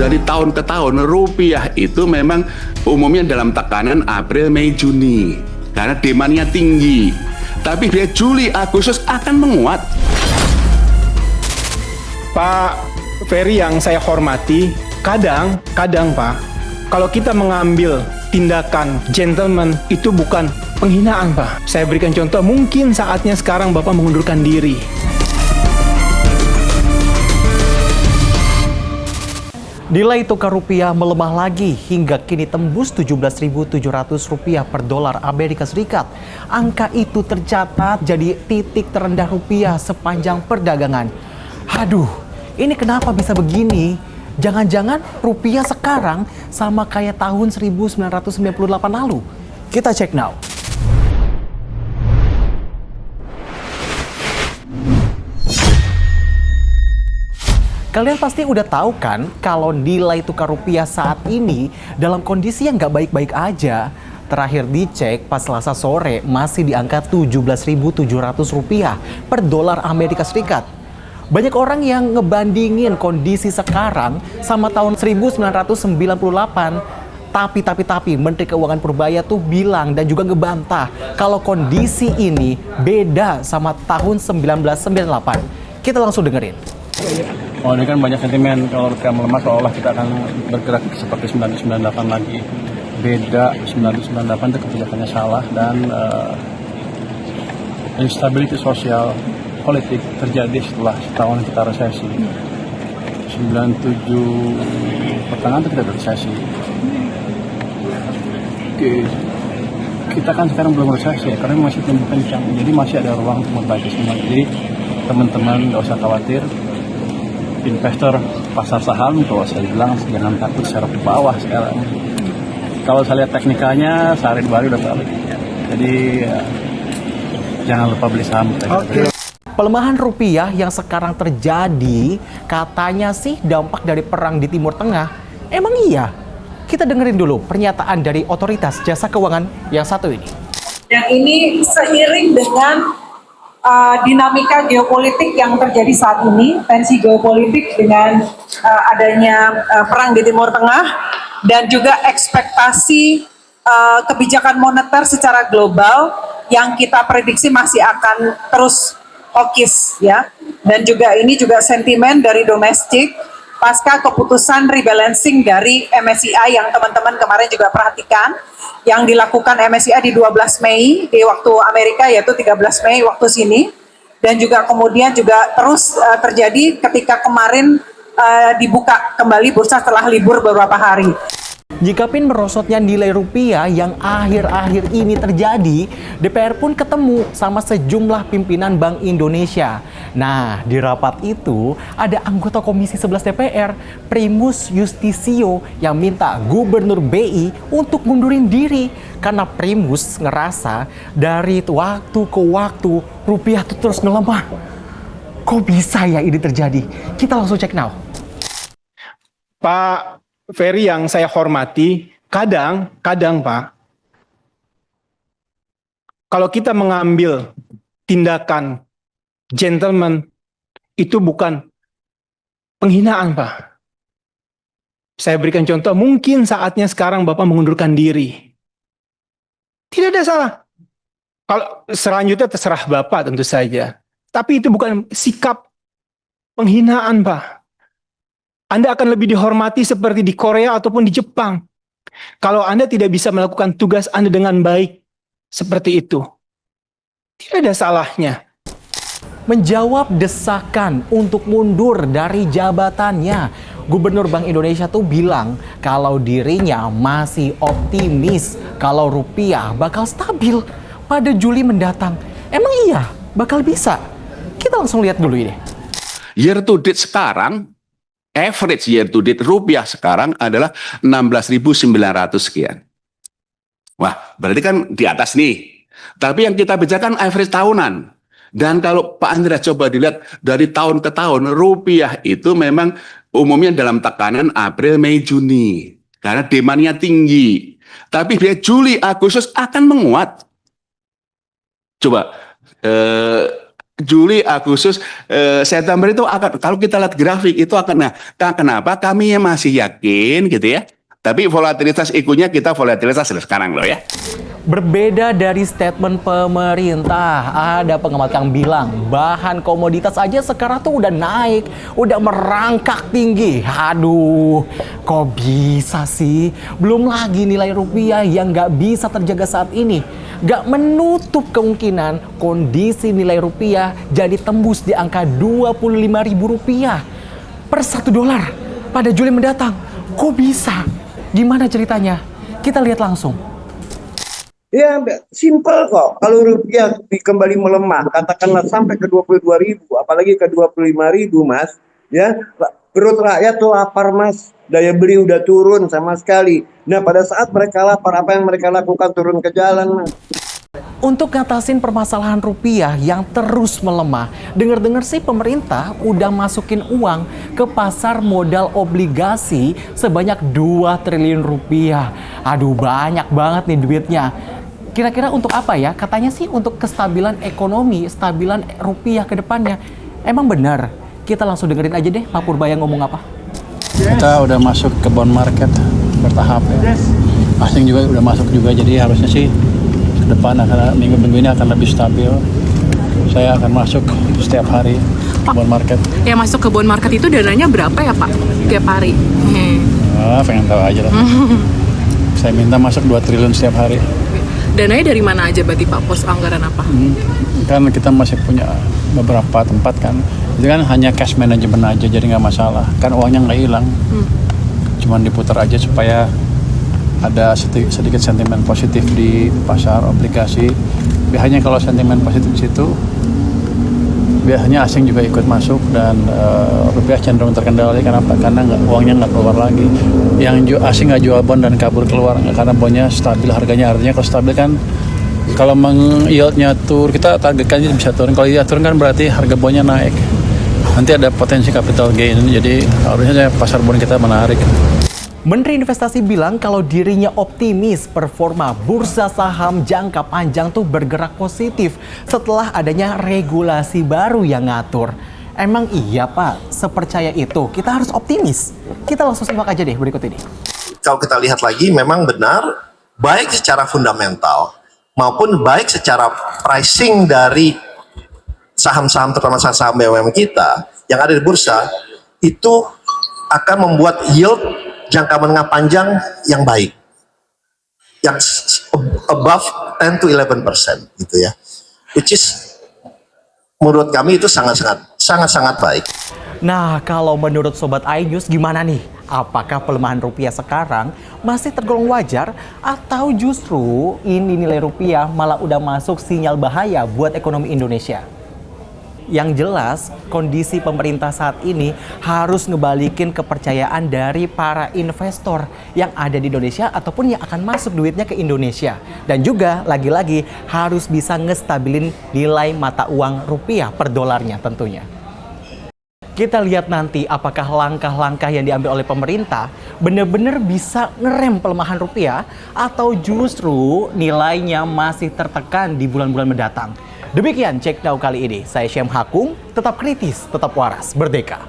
dari tahun ke tahun rupiah itu memang umumnya dalam tekanan April, Mei, Juni karena demandnya tinggi. Tapi dia Juli, Agustus akan menguat. Pak Ferry yang saya hormati, kadang Pak, kalau kita mengambil tindakan gentleman itu bukan penghinaan Pak. Saya berikan contoh, mungkin saatnya sekarang Bapak mengundurkan diri. Nilai tukar rupiah melemah lagi hingga kini tembus Rp17.700 per dolar Amerika Serikat. Angka itu tercatat jadi titik terendah rupiah sepanjang perdagangan. Aduh, ini kenapa bisa begini? Jangan-jangan rupiah sekarang sama kayak tahun 1998 lalu? Kita cek now. Kalian pasti udah tahu kan kalau nilai tukar rupiah saat ini dalam kondisi yang nggak baik-baik aja. Terakhir dicek pas Selasa sore masih di angka Rp17.700 per dolar Amerika Serikat. Banyak orang yang ngebandingin kondisi sekarang sama tahun 1998. Tapi Menteri Keuangan Purbaya tuh bilang dan juga ngebantah kalau kondisi ini beda sama tahun 1998. Kita langsung dengerin. Oh, ini kan banyak sentimen kalau rupiah melemah seolah kita akan bergerak seperti 1998 lagi. Beda, 1998 itu kebijakannya salah dan instability sosial politik terjadi setelah setahun kita resesi. 97 pertengahan itu kita resesi. Oke. Kita kan sekarang belum resesi ya, karena masih tumbuh kencang. Jadi masih ada ruang untuk memperbaiki semua. Jadi teman-teman nggak usah khawatir. Investor pasar saham, kalau saya bilang jangan takut serap ke bawah sekarang. Kalau saya lihat teknikalnya sehari dua hari udah balik. Jadi jangan lupa beli saham. Okay. Pelemahan rupiah yang sekarang terjadi katanya sih dampak dari perang di Timur Tengah. Emang iya? Kita dengerin dulu pernyataan dari otoritas jasa keuangan yang satu ini. Yang ini seiring dengan dinamika geopolitik yang terjadi saat ini, tensi geopolitik dengan adanya perang di Timur Tengah dan juga ekspektasi kebijakan moneter secara global yang kita prediksi masih akan terus hawkish ya. Dan juga ini juga sentimen dari domestik pasca keputusan rebalancing dari MSCI yang teman-teman kemarin juga perhatikan, yang dilakukan MSCI di 12 Mei di waktu Amerika, yaitu 13 Mei waktu sini, dan juga kemudian juga terus terjadi ketika kemarin dibuka kembali bursa setelah libur beberapa hari. Nyikapin merosotnya nilai rupiah yang akhir-akhir ini terjadi, DPR pun ketemu sama sejumlah pimpinan Bank Indonesia. Nah, di rapat itu ada anggota Komisi 11 DPR, Primus Yustisio, yang minta Gubernur BI untuk mundurin diri karena Primus ngerasa dari waktu ke waktu rupiah tuh terus melemah. Kok bisa ya ini terjadi? Kita langsung cek now. Pak Ferry yang saya hormati, kadang Pak, kalau kita mengambil tindakan gentleman itu bukan penghinaan Pak. Saya berikan contoh, mungkin saatnya sekarang Bapak mengundurkan diri. Tidak ada salah. Kalau selanjutnya terserah Bapak tentu saja. Tapi itu bukan sikap penghinaan Pak. Anda akan lebih dihormati seperti di Korea ataupun di Jepang. Kalau Anda tidak bisa melakukan tugas Anda dengan baik seperti itu, tidak ada salahnya. Menjawab desakan untuk mundur dari jabatannya, Gubernur Bank Indonesia tuh bilang kalau dirinya masih optimis kalau rupiah bakal stabil pada Juli mendatang. Emang iya? Bakal bisa? Kita langsung lihat dulu ini. Year to date sekarang, average year to date rupiah sekarang adalah 16.900 sekian. Wah, berarti kan di atas nih. Tapi yang kita bicarakan average tahunan. Dan kalau Pak Andreas coba dilihat dari tahun ke tahun, rupiah itu memang umumnya dalam tekanan April, Mei, Juni. Karena demandnya tinggi. Tapi dia Juli, Agustus akan menguat. Coba, Juli, Agustus, September itu akan, kalau kita lihat grafik itu akan, nah kenapa kami masih yakin gitu ya, tapi volatilitas ikutnya kita volatilitas sekarang loh ya. Berbeda dari statement pemerintah, ada pengamat yang bilang bahan komoditas aja sekarang tuh udah naik, udah merangkak tinggi. Aduh, kok bisa sih? Belum lagi nilai rupiah yang nggak bisa terjaga saat ini. Nggak menutup kemungkinan kondisi nilai rupiah jadi tembus di angka Rp25.000 per $1 pada Juli mendatang. Kok bisa? Gimana ceritanya? Kita lihat langsung. Ya, simple kok. Kalau rupiah kembali melemah, katakanlah sampai ke 22.000, apalagi ke 25.000, Mas. Ya, perut rakyat tuh lapar, Mas. Daya beli udah turun sama sekali. Nah, pada saat mereka lapar, apa yang mereka lakukan? Turun ke jalan, Mas. Untuk ngatasin permasalahan rupiah yang terus melemah, dengar-dengar sih pemerintah udah masukin uang ke pasar modal obligasi sebanyak 2 triliun rupiah. Aduh, banyak banget nih duitnya. Kira-kira untuk apa ya? Katanya sih untuk kestabilan ekonomi, stabilan rupiah ke depannya. Emang benar? Kita langsung dengerin aja deh Pak Purbaya ngomong apa. Kita udah masuk ke bond market bertahap ya. Asing juga udah masuk juga, jadi harusnya sih ke depan akan minggu-minggu ini akan lebih stabil. Saya akan masuk setiap hari bond market. Yang masuk ke bond market itu dananya berapa ya Pak? Tiap hari? Pengen tahu aja lah. Saya minta masuk 2 triliun setiap hari. Dananya dari mana aja berarti Pak? Pos anggaran apa? Kan kita masih punya beberapa tempat kan. Itu kan hanya cash management aja, jadi nggak masalah. Kan uangnya nggak hilang. Cuman diputar aja supaya ada sedikit sentimen positif di pasar obligasi. Biasanya kalau sentimen positif di situ, biasanya asing juga ikut masuk dan rupiah cenderung terkendali. Kenapa? Karena uangnya nggak keluar lagi. Yang asing nggak jual bond dan kabur keluar karena bondnya stabil harganya. Artinya kalau stabil kan, kalau yieldnya turun, kita targetkannya bisa turun. Kalau yield turun kan berarti harga bondnya naik. Nanti ada potensi capital gain. Jadi harusnya pasar bond kita menarik. Menteri Investasi bilang kalau dirinya optimis performa bursa saham jangka panjang tuh bergerak positif setelah adanya regulasi baru yang ngatur. Emang iya Pak, sepercaya itu? Kita harus optimis. Kita langsung simak aja deh berikut ini. Kalau kita lihat lagi memang benar, baik secara fundamental maupun baik secara pricing dari saham-saham, terutama saham BUMN kita yang ada di bursa, itu akan membuat yield jangka menengah panjang yang baik, yang above 10 to 11% gitu ya, which is menurut kami itu sangat baik. Nah, kalau menurut Sobat iNews gimana nih? Apakah pelemahan rupiah sekarang masih tergolong wajar atau justru ini nilai rupiah malah udah masuk sinyal bahaya buat ekonomi Indonesia? Yang jelas, kondisi pemerintah saat ini harus ngebalikin kepercayaan dari para investor yang ada di Indonesia ataupun yang akan masuk duitnya ke Indonesia. Dan juga lagi-lagi harus bisa ngestabilin nilai mata uang rupiah per dolarnya tentunya. Kita lihat nanti apakah langkah-langkah yang diambil oleh pemerintah benar-benar bisa ngerem pelemahan rupiah atau justru nilainya masih tertekan di bulan-bulan mendatang. Demikian Cek Now kali ini. Saya Syam Hakung, tetap kritis, tetap waras, merdeka.